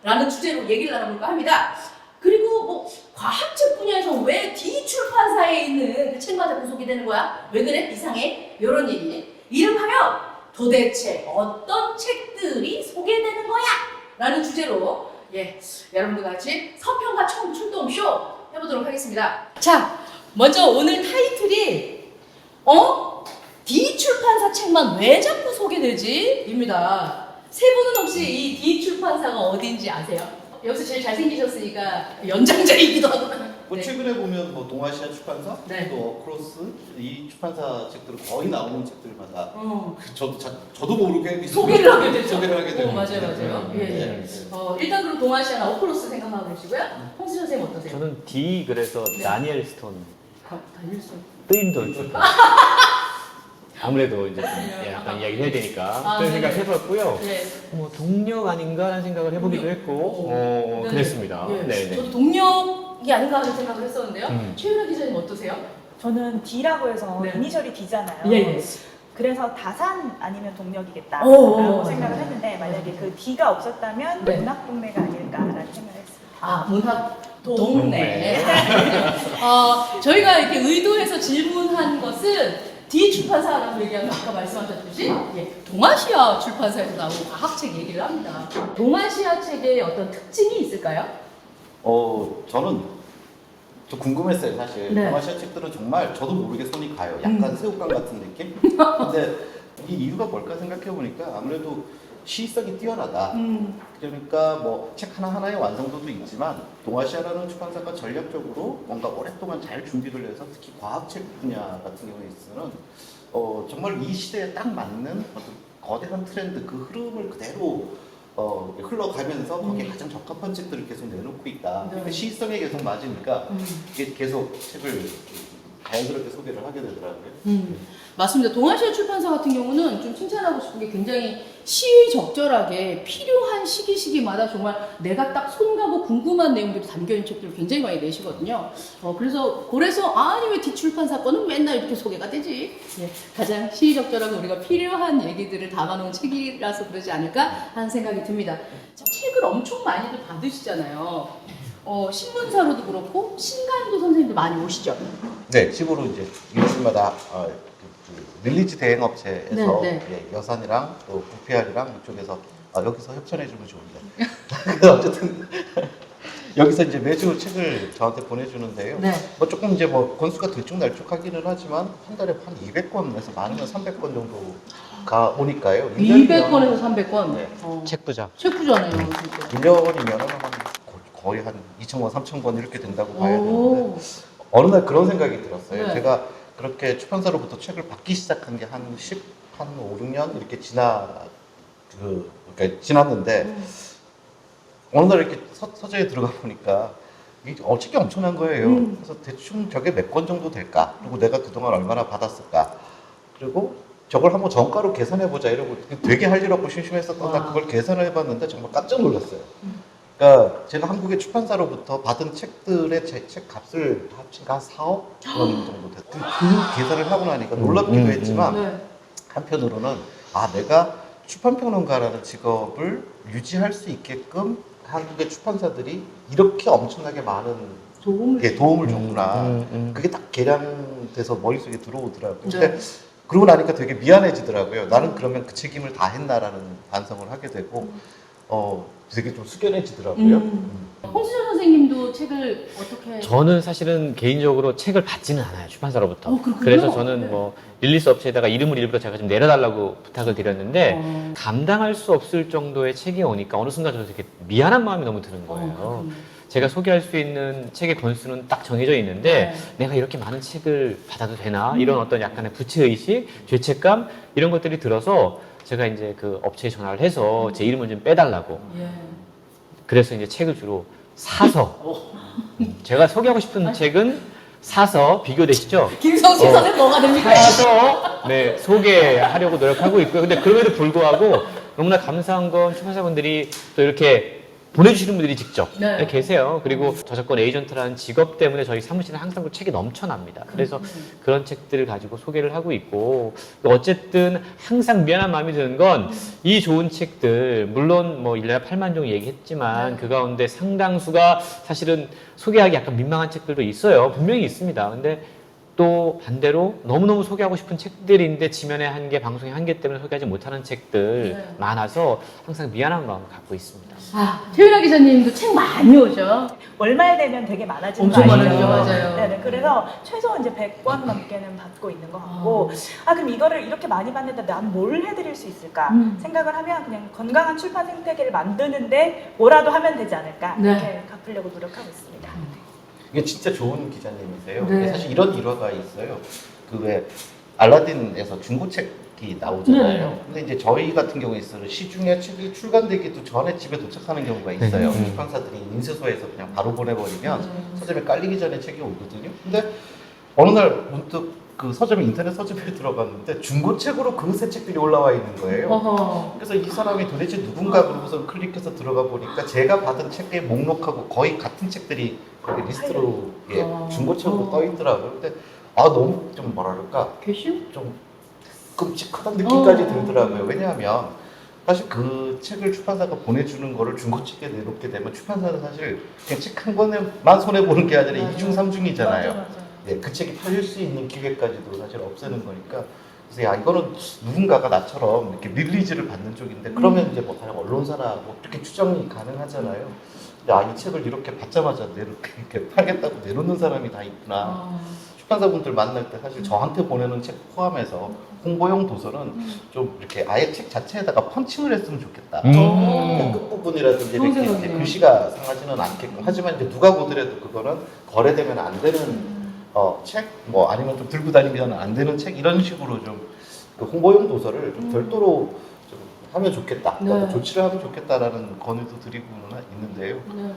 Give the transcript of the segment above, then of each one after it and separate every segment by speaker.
Speaker 1: 라는 주제로 얘기를 나눠볼까 합니다. 그리고 뭐 과학책 분야에서 왜 D 출판사에 있는 그 책만 자꾸 소개되는 거야? 왜 그래? 이상해? 이런 얘기. 이름하여 도대체 어떤 책들이 소개되는 거야? 라는 주제로 여러분들과 같이 서평가 출동쇼 해보도록 하겠습니다. 자, 먼저 오늘 타이틀이 D 출판사 책만 왜 자꾸 소개되지? 입니다. 세 분은 혹시 이 D 출판사가 어딘지 아세요? 여기서 제일 잘생기셨으니까 연장자이기도 하고.
Speaker 2: 뭐
Speaker 1: 네.
Speaker 2: 최근에 보면 뭐 동아시아 출판사,
Speaker 1: 네.
Speaker 2: 또 크로스 이 출판사 책들은 거의 나오는 책들마다 저도 모르게
Speaker 1: 소개를 하게 되죠.
Speaker 2: 소개를 하게 되고.
Speaker 1: 맞아요. 예. 일단 그럼 동아시아나 오크로스 생각하고 계시고요. 홍수현 선생님 어떠세요?
Speaker 3: 저는 D 그래서
Speaker 1: 네.
Speaker 3: 다니엘 스톤
Speaker 1: 다닐수.
Speaker 3: 뜨인 돌 출판. 아무래도 이제 좀 약간 이야기를 해야 되니까 그런 생각 해봤고요.
Speaker 1: 네.
Speaker 3: 뭐 동력 아닌가라는 생각을 해보기도 했고
Speaker 1: 네.
Speaker 3: 그랬습니다.
Speaker 1: 네.
Speaker 3: 네네.
Speaker 1: 저도 동력이 아닌가 하는 생각을 했었는데요. 최윤아 기자님 어떠세요?
Speaker 4: 저는 D라고 해서
Speaker 1: 네.
Speaker 4: 이니셜이 D잖아요.
Speaker 1: 예.
Speaker 4: 그래서 다산 아니면 동력이겠다
Speaker 1: 오,
Speaker 4: 라고
Speaker 1: 맞아요.
Speaker 4: 생각을 했는데 만약에 그 D가 없었다면
Speaker 1: 네.
Speaker 4: 문학동네가 아닐까라는 생각을 했습니다.
Speaker 1: 아, 문학 동네.
Speaker 3: 동네.
Speaker 1: 저희가 이렇게 의도해서 질문한 것은 D 출판사라고 얘기한 거 아까 말씀하셨듯이 동아시아 출판사에서 나온 과학책 얘기를 합니다. 동아시아 책의 어떤 특징이 있을까요?
Speaker 2: 저는 좀 궁금했어요 사실.
Speaker 1: 네.
Speaker 2: 동아시아 책들은 정말 저도 모르게 손이 가요. 약간 새우깡 같은 느낌? 근데 이 이유가 뭘까 생각해 보니까 아무래도 시의성이 뛰어나다. 그러니까 뭐 책 하나하나의 완성도도 있지만 동아시아라는 출판사가 전략적으로 뭔가 오랫동안 잘 준비를 해서 특히 과학책 분야 같은 경우에 있어서는 정말 이 시대에 딱 맞는 어떤 거대한 트렌드 그 흐름을 그대로 흘러가면서 거기에 가장 적합한 책들을 계속 내놓고 있다.
Speaker 1: 네.
Speaker 2: 그러니까 시의성에 계속 맞으니까 이게 계속 책을 자연스럽게 소개를 하게 되더라고요.
Speaker 1: 맞습니다. 동아시아 출판사 같은 경우는 좀 칭찬하고 싶은 게 굉장히 시의적절하게 필요한 시기마다 정말 내가 딱 손가고 궁금한 내용들이 담겨있는 책들을 굉장히 많이 내시거든요. 그래서 아니 왜 뒷출판사 거는 맨날 이렇게 소개가 되지? 가장 시의적절하고 우리가 필요한 얘기들을 담아놓은 책이라서 그러지 않을까 하는 생각이 듭니다. 책을 엄청 많이들 받으시잖아요. 신문사로도 그렇고 신간도 선생님도 많이 오시죠?
Speaker 2: 네, 집으로 이제 일주일마다 릴리즈 대행업체에서
Speaker 1: 네.
Speaker 2: 여산이랑 또 부피알이랑 이쪽에서 여기서 협찬해주면 좋은데 어쨌든 여기서 이제 매주 책을 저한테 보내주는데요.
Speaker 1: 네.
Speaker 2: 뭐 조금 이제 뭐 건수가 들쭉날쭉하기는 하지만 한 달에 한 200권에서 많으면 300권 정도가 오니까요.
Speaker 1: 200권에서 300권.
Speaker 2: 네.
Speaker 3: 책 부자.
Speaker 1: 책부잖아요, 진짜.
Speaker 2: 1년이면 거의 한 2,000권, 3,000권 이렇게 된다고 봐야 되는데
Speaker 1: 오.
Speaker 2: 어느 날 그런 생각이 들었어요.
Speaker 1: 네.
Speaker 2: 제가 그렇게 출판사로부터 책을 받기 시작한 게 한 5, 6년 이렇게 그러니까 지났는데 어느 날 이렇게 서재에 들어가 보니까 이게 책이 엄청난 거예요. 그래서 대충 저게 몇 권 정도 될까? 그리고 내가 그동안 얼마나 받았을까? 그리고 저걸 한번 정가로 계산해보자 이러고 되게 할 일 없고 심심했었던 날 그걸 계산을 해봤는데 정말 깜짝 놀랐어요. 그러니까 제가 한국의 출판사로부터 받은 책들의 제 책 값을 합치니까 한 4억 원 정도 됐. 그 계산을 하고 나니까 놀랍기도 했지만
Speaker 1: 네.
Speaker 2: 한편으로는 내가 출판평론가라는 직업을 유지할 수 있게끔 한국의 출판사들이 이렇게 엄청나게 많은 도움을 줬구나. 그게 딱 계량돼서 머릿속에 들어오더라고요. 근데 그러고 나니까 되게 미안해지더라고요. 나는 그러면 그 책임을 다 했나라는 반성을 하게 되고 되게 좀 숙연해지더라고요.
Speaker 1: 홍수정 선생님도 책을 어떻게?
Speaker 3: 저는 사실은 개인적으로 책을 받지는 않아요 출판사로부터.
Speaker 1: 그렇군요.
Speaker 3: 그래서 저는
Speaker 1: 네.
Speaker 3: 뭐 릴리스 업체에다가 이름을 일부러 제가 좀 내려달라고 부탁을 드렸는데 감당할 수 없을 정도의 책이 오니까 어느 순간 저는 되게 미안한 마음이 너무 드는 거예요. 제가 소개할 수 있는 책의 권수는 딱 정해져 있는데 내가 이렇게 많은 책을 받아도 되나 이런 어떤 약간의 부채의식, 죄책감 이런 것들이 들어서 제가 이제 그 업체에 전화를 해서 제 이름을 좀 빼달라고. 그래서 이제 책을 주로 사서 제가 소개하고 싶은 책은 사서 비교되시죠?
Speaker 1: 김성식 선생 뭐가 됩니까?
Speaker 3: 사서 소개하려고 노력하고 있고요. 근데 그럼에도 불구하고 너무나 감사한 건 출판사분들이 또 이렇게 보내주시는 분들이 직접
Speaker 1: 네.
Speaker 3: 계세요. 그리고 저작권 에이전트라는 직업 때문에 저희 사무실은 항상 그 책이 넘쳐납니다. 그래서 그런 책들을 가지고 소개를 하고 있고, 어쨌든 항상 미안한 마음이 드는 건 이 좋은 책들, 물론 뭐 1년에 8만 종 얘기했지만
Speaker 1: 네.
Speaker 3: 그 가운데 상당수가 사실은 소개하기 약간 민망한 책들도 있어요. 분명히 있습니다. 근데 또 반대로 너무너무 소개하고 싶은 책들인데 지면의 한계, 방송의 한계 때문에 소개하지 못하는 책들
Speaker 1: 네.
Speaker 3: 많아서 항상 미안한 마음을 갖고 있습니다.
Speaker 1: 아, 최윤아 기자님도 책 많이 오죠?
Speaker 4: 월말 되면 되게 많아지는
Speaker 1: 엄청
Speaker 4: 거 아시죠?
Speaker 1: 많아지죠, 맞아요.
Speaker 4: 네네. 그래서 최소 이제 100권 넘게는 받고 있는 것 같고, 그럼 이거를 이렇게 많이 받는데 난 뭘 해드릴 수 있을까 생각을 하면 그냥 건강한 출판 생태계를 만드는데 뭐라도 하면 되지 않을까
Speaker 1: 네.
Speaker 4: 이렇게 갚으려고 노력하고 있습니다.
Speaker 2: 이게 진짜 좋은 기자님이세요.
Speaker 1: 네.
Speaker 2: 근데 사실 이런 일화가 있어요. 그 왜 알라딘에서 중고책이 나오잖아요.
Speaker 1: 네.
Speaker 2: 근데 이제 저희 같은 경우에 있어요. 시중에 책이 출간되기도 전에 집에 도착하는 경우가 있어요.
Speaker 3: 네.
Speaker 2: 출판사들이 인쇄소에서 그냥 바로 보내버리면 서점에 깔리기 전에 책이 오거든요. 근데 어느 날 문득 그 서점에 인터넷 서점에 들어갔는데 중고책으로 그 새 책들이 올라와 있는 거예요.
Speaker 1: 어허.
Speaker 2: 그래서 이 사람이 도대체 누군가 그러고서 클릭해서 들어가 보니까 제가 받은 책의 목록하고 거의 같은 책들이 거기 리스트로 예, 중고책으로 떠 있더라고요. 근데 아 너무 좀 뭐랄까
Speaker 1: 괘씸?
Speaker 2: 좀 끔찍하다는 느낌까지 들더라고요. 왜냐하면 사실 그 책을 출판사가 보내주는 거를 중고책에 내놓게 되면 출판사는 사실 그냥 책 한 권에만 손해보는 게 아니라
Speaker 1: 맞아.
Speaker 2: 2중 3중이잖아요.
Speaker 4: 맞아.
Speaker 2: 네, 그 책이 팔릴 수 있는 기회까지도 사실 없애는 거니까. 그래서 야 이거는 누군가가 나처럼 이렇게 릴리즈를 받는 쪽인데 그러면 이제 뭐 다른 언론사나 뭐 이렇게 추정이 가능하잖아요. 야 이 책을 이렇게 받자마자 이렇게 팔겠다고 내놓는 사람이 다 있구나. 출판사분들 만날 때 사실 저한테 보내는 책 포함해서 홍보용 도서는 좀 이렇게 아예 책 자체에다가 펀칭을 했으면 좋겠다. 그 끝부분이라든지
Speaker 1: 좋은
Speaker 2: 이렇게
Speaker 1: 생각이네요.
Speaker 2: 글씨가 상하지는 않게끔. 하지만 이제 누가 보더라도 그거는 거래되면 안 되는 책, 뭐 아니면 좀 들고 다니면 안 되는 책 이런 식으로 좀 그 홍보용 도서를 좀 별도로 좀 하면 좋겠다.
Speaker 1: 네.
Speaker 2: 조치를 하면 좋겠다라는 건의도 드리고는 있는데요.
Speaker 1: 네.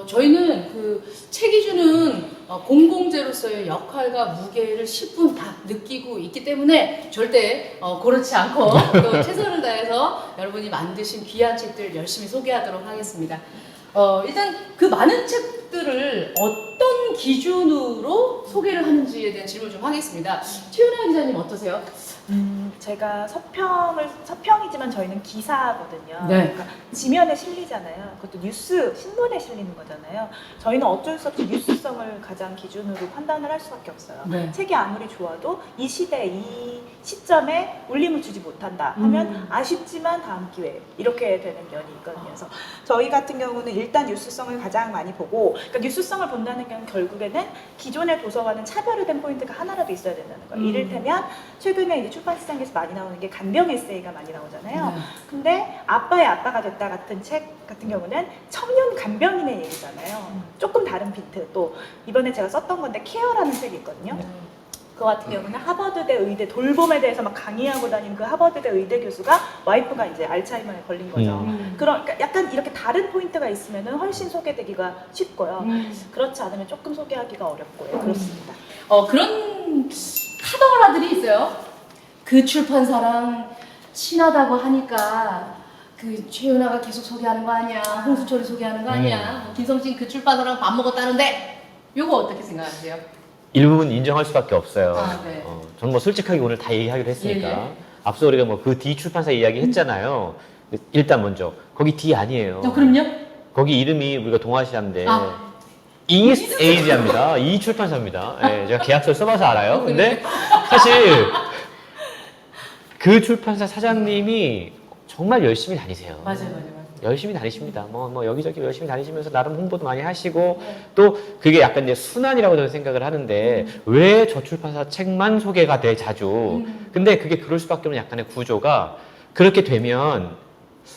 Speaker 1: 저희는 그 책이 주는 공공재로서의 역할과 무게를 10분 다 느끼고 있기 때문에 절대 그렇지 않고 또 최선을 다해서 여러분이 만드신 귀한 책들 열심히 소개하도록 하겠습니다. 일단 그 많은 책들을 어떤 기준으로 소개를 하는지에 대한 질문을 좀 하겠습니다. 최윤아 기자님 어떠세요?
Speaker 4: 제가 서평이지만 저희는 기사거든요.
Speaker 1: 네.
Speaker 4: 그러니까 지면에 실리잖아요. 그것도 뉴스, 신문에 실리는 거잖아요. 저희는 어쩔 수 없이 뉴스성을 가장 기준으로 판단을 할 수밖에 없어요.
Speaker 1: 네.
Speaker 4: 책이 아무리 좋아도 이 시대, 이 시점에 울림을 주지 못한다 하면 아쉽지만 다음 기회에 이렇게 되는 면이 있거든요. 그래서 저희 같은 경우는 일단 뉴스성을 가장 많이 보고, 그러니까 뉴스성을 본다는 게 결국에는 기존의 도서와는 차별화된 포인트가 하나라도 있어야 된다는 거예요. 이를테면 최근에 이제 출판 시장에서 많이 나오는 게 간병 에세이가 많이 나오잖아요.
Speaker 1: 네.
Speaker 4: 근데 아빠의 아빠가 됐다 같은 책 같은 경우는 청년 간병인의 얘기잖아요. 조금 다른 빈트. 또 이번에 제가 썼던 건데 케어라는 책이 있거든요. 그 같은 경우는 하버드대 의대 돌봄에 대해서 막 강의하고 다니는 그 하버드대 의대 교수가 와이프가 이제 알츠하이머에 걸린 거죠. 그러니까 약간 이렇게 다른 포인트가 있으면은 훨씬 소개되기가 쉽고요. 그렇지 않으면 조금 소개하기가 어렵고요. 그렇습니다.
Speaker 1: 그런 카더라들이 있어요. 그 출판사랑 친하다고 하니까 그 최윤아가 계속 소개하는 거 아니야, 홍수철이 소개하는 거 아니야, 뭐 김성진 그 출판사랑 밥 먹었다는데 요거 어떻게 생각하세요?
Speaker 3: 일부분 인정할 수밖에 없어요.
Speaker 1: 아, 네.
Speaker 3: 저는 뭐 솔직하게 오늘 다 얘기하기로 했으니까.
Speaker 1: 예, 예.
Speaker 3: 앞서 우리가 뭐 그 D 출판사 이야기 했잖아요. 일단 먼저 거기 D 아니에요.
Speaker 1: 그럼요?
Speaker 3: 거기 이름이 우리가 동아시아인데
Speaker 1: 아.
Speaker 3: 이스트 에이지아입니다. 이 출판사입니다. 예, 제가 계약서를 써봐서 알아요. 근데 사실 그 출판사 사장님이 정말 열심히 다니세요.
Speaker 1: 맞아요.
Speaker 3: 열심히 다니십니다. 뭐 여기저기 열심히 다니시면서 나름 홍보도 많이 하시고 또 그게 약간 이제 순환이라고 저는 생각을 하는데 왜 저 출판사 책만 소개가 돼 자주. 근데 그게 그럴 수밖에 없는 약간의 구조가 그렇게 되면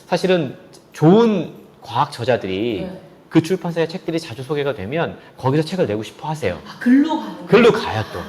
Speaker 3: 사실은 좋은 과학 저자들이
Speaker 1: 네.
Speaker 3: 그 출판사의 책들이 자주 소개가 되면 거기서 책을 내고 싶어 하세요.
Speaker 1: 글로 가는
Speaker 3: 글로 가요 또.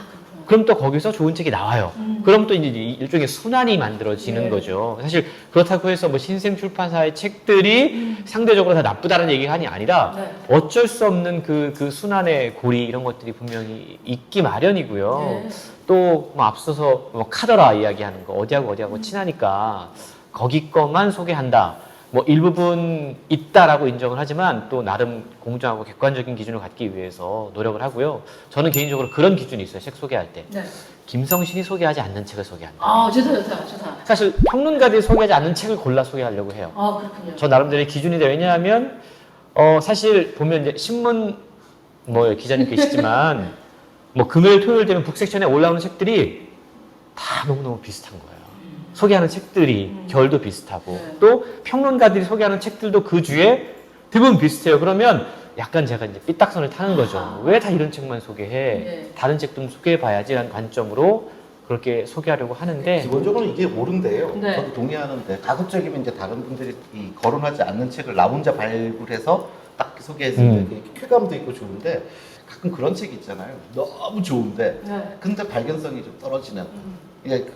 Speaker 3: 그럼 또 거기서 좋은 책이 나와요. 그럼 또 이제 일종의 순환이 만들어지는
Speaker 1: 네.
Speaker 3: 거죠. 사실 그렇다고 해서 뭐 신생 출판사의 책들이 상대적으로 다 나쁘다는 얘기가 아니라
Speaker 1: 네.
Speaker 3: 어쩔 수 없는 그 순환의 고리 이런 것들이 분명히 있기 마련이고요.
Speaker 1: 네.
Speaker 3: 또 뭐 앞서서 뭐 카더라 이야기하는 거 어디하고 친하니까 거기 것만 소개한다. 뭐 일부분 있다라고 인정을 하지만 또 나름 공정하고 객관적인 기준을 갖기 위해서 노력을 하고요. 저는 개인적으로 그런 기준이 있어요. 책 소개할 때.
Speaker 1: 네.
Speaker 3: 김성신이 소개하지 않는 책을 소개한다.
Speaker 1: 아, 좋다.
Speaker 3: 사실 평론가들이 소개하지 않는 책을 골라 소개하려고 해요.
Speaker 1: 아, 그렇군요.
Speaker 3: 저 나름대로의 기준인데 왜냐하면 사실 보면 이제 신문 뭐 기자님 계시지만 뭐 금요일 토요일 되면 북섹션에 올라오는 책들이 다 너무너무 비슷한 거예요. 소개하는 책들이 결도 비슷하고
Speaker 1: 네.
Speaker 3: 또 평론가들이 소개하는 책들도 그 주에 대부분 비슷해요. 그러면 약간 제가 이제 삐딱선을 타는 거죠. 왜 다 이런 책만 소개해?
Speaker 1: 네.
Speaker 3: 다른 책도 좀 소개해봐야지 라는 관점으로 그렇게 소개하려고 하는데
Speaker 2: 기본적으로 이게 옳은데요.
Speaker 1: 네.
Speaker 2: 저도 동의하는데 가급적이면 이제 다른 분들이 이 거론하지 않는 책을 나 혼자 발굴해서 딱 소개했을 때 그게 쾌감도 있고 좋은데 가끔 그런 책 있잖아요. 너무 좋은데
Speaker 1: 네.
Speaker 2: 근데 발견성이 좀 떨어지는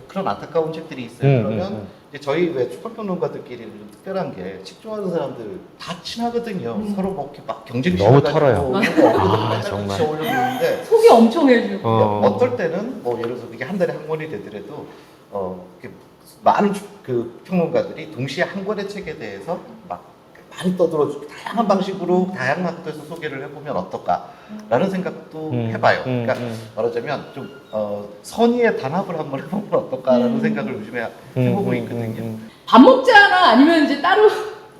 Speaker 2: 그런 안타까운 책들이 있어요. 그러면 이제 저희 왜 출판평론가들끼리 좀 특별한 게 책 좋아하는 사람들 다 친하거든요. 서로 뭐 이렇게 막 경쟁
Speaker 3: 너무
Speaker 2: 시켜가지고
Speaker 3: 털어요.
Speaker 2: 맨날
Speaker 3: 정말.
Speaker 2: 올려놓는데
Speaker 1: 소개 엄청 해주고.
Speaker 2: 어떨 때는 뭐 예를 들어서 그게 한 달에 한 권이 되더라도 이렇게 많은 그 평론가들이 동시에 한 권의 책에 대해서 막 많이 떠들어주고 다양한 방식으로 다양한 각도에서 소개를 해보면 어떨까라는 생각도 해봐요. 그러니까 말하자면 좀 선의의 단합을 한번 해보면 어떨까라는 생각을 요즘에 해보고 있거든요.
Speaker 1: 밥 먹자나 아니면 이제 따로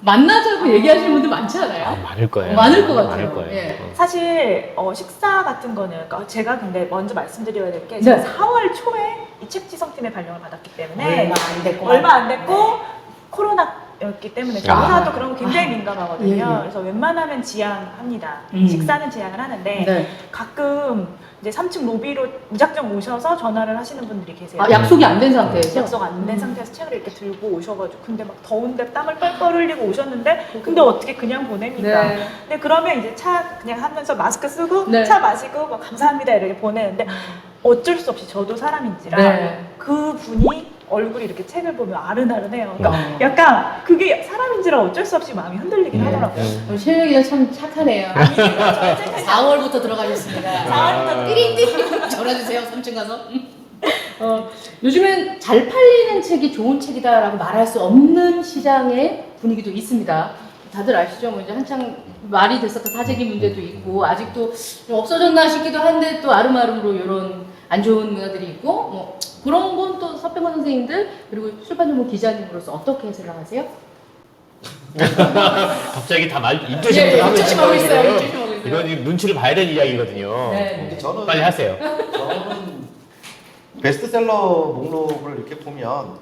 Speaker 1: 만나자고 얘기하시는 분들 많지 않아요?
Speaker 3: 많을 거예요.
Speaker 1: 많을 것 같아요.
Speaker 3: 많을 거예요.
Speaker 1: 예.
Speaker 4: 사실 식사 같은 거는 그러니까 제가 근데 먼저 말씀드려야 될 게
Speaker 1: 네.
Speaker 4: 제가 4월 초에 이 책지성팀의 발령을 받았기 때문에
Speaker 1: 얼마
Speaker 4: 안 됐고 코로나였기 때문에 저희가 또 그런 거 굉장히 민감하거든요.
Speaker 1: 예, 예.
Speaker 4: 그래서 웬만하면 지양합니다. 식사는 지양을 하는데
Speaker 1: 네.
Speaker 4: 가끔 이제 3층 로비로 무작정 오셔서 전화를 하시는 분들이 계세요.
Speaker 1: 아, 약속이 안 된 상태에서?
Speaker 4: 약속 안 된 상태에서 책을 이렇게 들고 오셔가지고 근데 막 더운데 땀을 뻘뻘 흘리고 오셨는데 근데 어떻게 그냥 보냅니까?
Speaker 1: 네.
Speaker 4: 근데 그러면 이제 차 그냥 하면서 마스크 쓰고
Speaker 1: 네.
Speaker 4: 차 마시고 막 감사합니다 이렇게 보내는데 어쩔 수 없이 저도 사람인지라
Speaker 1: 네.
Speaker 4: 그 분이 얼굴이 이렇게 책을 보면 아른아른해요. 그러니까
Speaker 1: 어.
Speaker 4: 약간 그게 사람인지라 어쩔 수 없이 마음이 흔들리긴 하더라고요.
Speaker 1: 최영이가 참 착하네요. 4월부터 들어가셨습니다.
Speaker 4: 4월부터
Speaker 1: 띠링띠링 전화주세요. 3층 가서. 요즘엔 잘 팔리는 책이 좋은 책이다라고 말할 수 없는 시장의 분위기도 있습니다. 다들 아시죠? 뭐 이제 한창 말이 됐었던 사재기 문제도 있고 아직도 좀 없어졌나 싶기도 한데 또 아름아름으로 이런 안 좋은 문화들이 있고 뭐 그런 건 또 서평원 선생님들 그리고 출판전문 기자님으로서 어떻게 생각하세요?
Speaker 3: 갑자기 다 말
Speaker 1: 예,
Speaker 3: 입조심부터 하고
Speaker 1: 입조심하고 있어요.
Speaker 3: 지금.
Speaker 1: 입조심하고 있어요.
Speaker 3: 이건 지금 눈치를 봐야 되는 이야기거든요.
Speaker 1: 네.
Speaker 2: 근데 저는
Speaker 3: 빨리 하세요.
Speaker 2: 저는 베스트셀러 목록을 이렇게 보면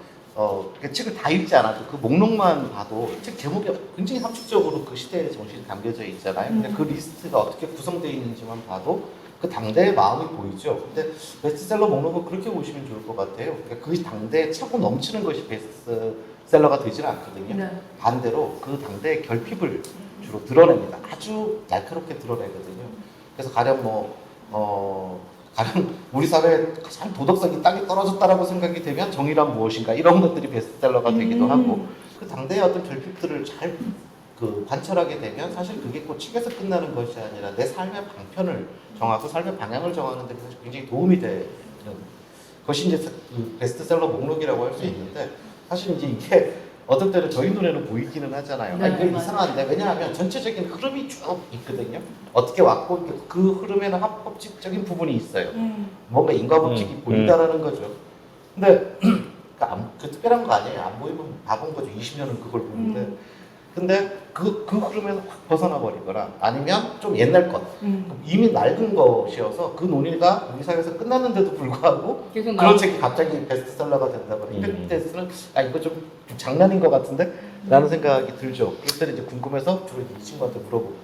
Speaker 2: 그 책을 다 읽지 않아도 그 목록만 봐도 책 제목이 굉장히 함축적으로 그 시대의 정신이 담겨져 있잖아요. 근데 그 리스트가 어떻게 구성되어 있는지만 봐도 그 당대의 마음이 보이죠. 근데 베스트셀러 목록은 그렇게 보시면 좋을 것 같아요. 그러니까 그 당대에 차고 넘치는 것이 베스트셀러가 되지는 않거든요.
Speaker 1: 네.
Speaker 2: 반대로 그 당대의 결핍을 주로 드러냅니다. 아주 날카롭게 드러내거든요. 그래서 가령 가령 우리 사회에 가장 도덕성이 땅에 떨어졌다라고 생각이 되면 정의란 무엇인가 이런 것들이 베스트셀러가 되기도 하고 그 당대의 어떤 결핍들을 잘 관철하게 되면 사실 그게 꼭 책에서 끝나는 것이 아니라 내 삶의 방편을 정하고 삶의 방향을 정하는 데 굉장히 도움이 되는 것이 이제 그 베스트셀러 목록이라고 할 수 있는데 사실 이제 이게 어떤 때는 저희 눈에는 보이기는 하잖아요.
Speaker 1: 네,
Speaker 2: 이게
Speaker 1: 맞아요.
Speaker 2: 이상한데 왜냐하면 전체적인 흐름이 쭉 있거든요. 어떻게 왔고 그 흐름에는 합법적인 부분이 있어요. 뭔가 인과법칙이 보인다라는 거죠. 근데 그 특별한 거 아니에요. 안 보이면 바본 거죠. 20년은 그걸 보는데. 근데 그 흐름에서 확 벗어나 버리거나 아니면 좀 옛날 것 이미 낡은 것이어서 그 논의가 우리 사회에서 끝났는데도 불구하고
Speaker 1: 계속
Speaker 2: 그런
Speaker 1: 나오고.
Speaker 2: 책이 갑자기 베스트셀러가 된다거나 이때는 이거 좀 장난인 것 같은데 라는 생각이 들죠. 그럴 때는 이제 궁금해서 주로 이 친구한테 물어보고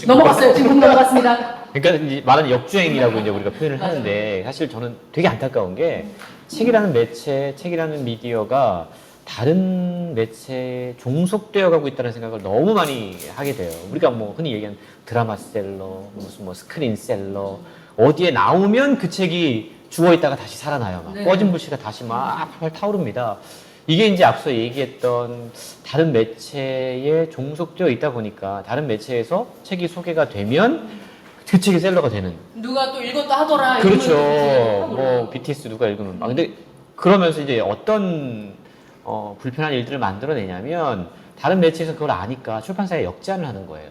Speaker 1: 넘어갔어요. 지금 넘어갔습니다.
Speaker 3: 그러니까 이제 말하는 역주행이라고 이제 우리가 표현을 하는데 사실 저는 되게 안타까운 게 책이라는 매체, 책이라는 미디어가 다른 매체에 종속되어 가고 있다는 생각을 너무 많이 하게 돼요. 우리가 뭐 흔히 얘기하는 드라마셀러, 무슨 뭐 스크린셀러, 어디에 나오면 그 책이 죽어 있다가 다시 살아나요. 막
Speaker 1: 네.
Speaker 3: 꺼진 불씨가 다시 막 팔팔 타오릅니다. 이게 이제 앞서 얘기했던 다른 매체에 종속되어 있다 보니까 다른 매체에서 책이 소개가 되면 그 책이 셀러가 되는.
Speaker 1: 누가 또 읽었다 하더라.
Speaker 3: 그렇죠.
Speaker 1: 이러면 이제
Speaker 3: 뭐 BTS 누가 읽으면. 근데 그러면서 이제 어떤 불편한 일들을 만들어내냐면 다른 매체에서 그걸 아니까 출판사에 역제안을 하는 거예요.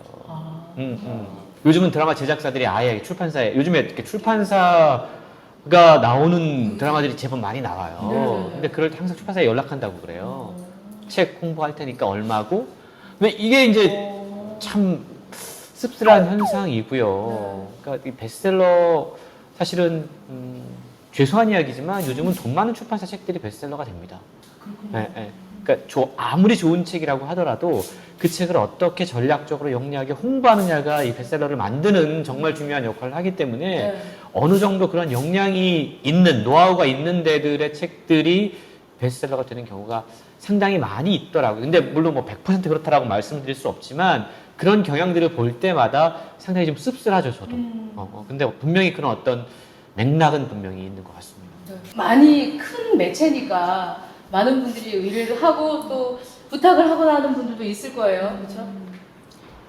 Speaker 3: 요즘은 드라마 제작사들이 아예 출판사에 요즘에 이렇게 출판사가 나오는 드라마들이 제법 많이 나와요. 근데 그럴 때 항상 출판사에 연락한다고 그래요. 책 홍보할 테니까 얼마고. 근데 이게 이제 참 씁쓸한 현상이고요. 그러니까 이 베스트셀러 사실은 죄송한 이야기지만 요즘은 돈 많은 출판사 책들이 베스트셀러가 됩니다. 예, 예. 그러니까 아무리 좋은 책이라고 하더라도 그 책을 어떻게 전략적으로 영리하게 홍보하느냐가 이 베스트셀러를 만드는 정말 중요한 역할을 하기 때문에 어느 정도 그런 역량이 있는 노하우가 있는 데들의 책들이 베스트셀러가 되는 경우가 상당히 많이 있더라고요. 근데 물론 뭐 100% 그렇다라고 말씀드릴 수 없지만 그런 경향들을 볼 때마다 상당히 좀 씁쓸하죠, 저도. 근데 분명히 그런 어떤 맥락은 분명히 있는 것 같습니다.
Speaker 1: 많이 큰 매체니까 많은 분들이 의뢰를 하고 또 부탁을 하거나 하는 분들도 있을 거예요. 그렇죠?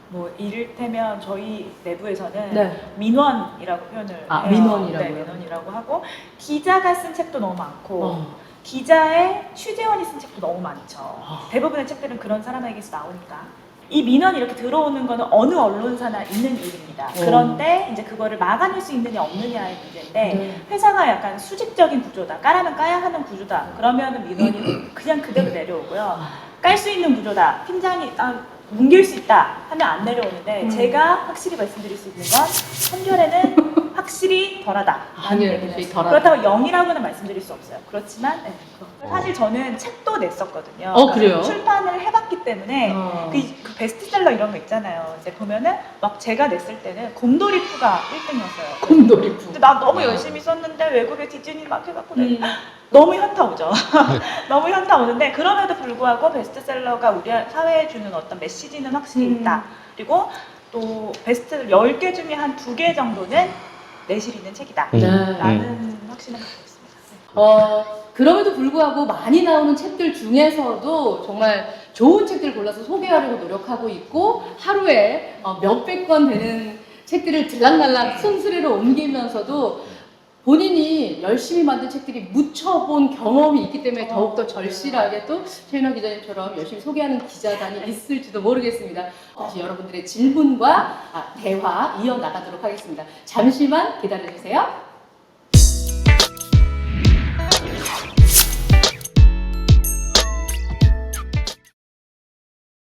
Speaker 4: 뭐 이를테면 저희 내부에서는
Speaker 1: 네.
Speaker 4: 민원이라고 표현을 해요.
Speaker 1: 민원이라고요?
Speaker 4: 네, 민원이라고 하고 기자가 쓴 책도 너무 많고 기자의 취재원이 쓴 책도 너무 많죠. 대부분의 책들은 그런 사람에게서 나오니까. 이 민원이 이렇게 들어오는 거는 어느 언론사나 있는 일입니다. 그런데 이제 그거를 막아낼 수 있느냐 없느냐의 문제인데 회사가 약간 수직적인 구조다, 까라면 까야 하는 구조다, 그러면 민원이 그냥 그대로 내려오고요. 깔 수 있는 구조다, 팀장이 뭉갤 수 있다 하면 안 내려오는데 제가 확실히 말씀드릴 수 있는 건 한겨레는 확실히 덜하다. 그렇다고 0이라고는 말씀드릴 수 없어요. 그렇지만 사실 저는 책도 냈었거든요.
Speaker 1: 그래요?
Speaker 4: 출판을 해봤기 때문에 그 베스트셀러 이런 거 있잖아요. 이제 보면은 막 제가 냈을 때는 곰돌이푸가 1등이었어요.
Speaker 1: 곰돌이푸.
Speaker 4: 근데 나 너무 열심히 썼는데 외국에 디즈니 막 해갖고 너무 현타 오죠. 너무 현타 오는데 그럼에도 불구하고 베스트셀러가 우리 사회에 주는 어떤 메시지는 확실히 있다. 그리고 또 베스트셀러 10개 중에 한 2개 정도는 내실 있는 책이다. 라는 확신을 갖고 있습니다.
Speaker 1: 그럼에도 불구하고 많이 나오는 책들 중에서도 정말 좋은 책들 골라서 소개하려고 노력하고 있고 하루에 몇백 권 되는 책들을 들락날락 순수리로 옮기면서도 본인이 열심히 만든 책들이 묻혀본 경험이 있기 때문에 더욱더 절실하게 또 최윤아 기자님처럼 열심히 소개하는 기자단이 있을지도 모르겠습니다. 다시 여러분들의 질문과 대화 이어나가도록 하겠습니다. 잠시만 기다려주세요.